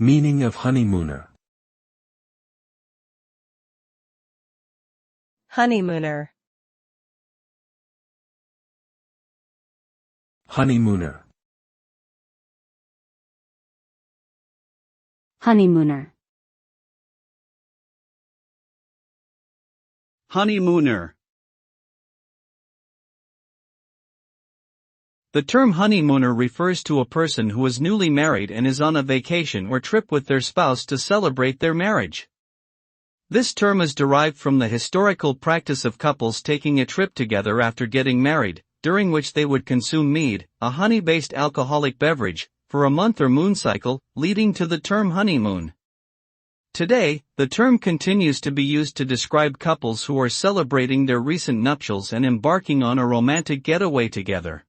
Meaning of honeymooner. Honeymooner. Honeymooner. Honeymooner. Honeymooner. The term honeymooner refers to a person who is newly married and is on a vacation or trip with their spouse to celebrate their marriage. This term is derived from the historical practice of couples taking a trip together after getting married, during which they would consume mead, a honey-based alcoholic beverage, for a month or moon cycle, leading to the term honeymoon. Today, the term continues to be used to describe couples who are celebrating their recent nuptials and embarking on a romantic getaway together.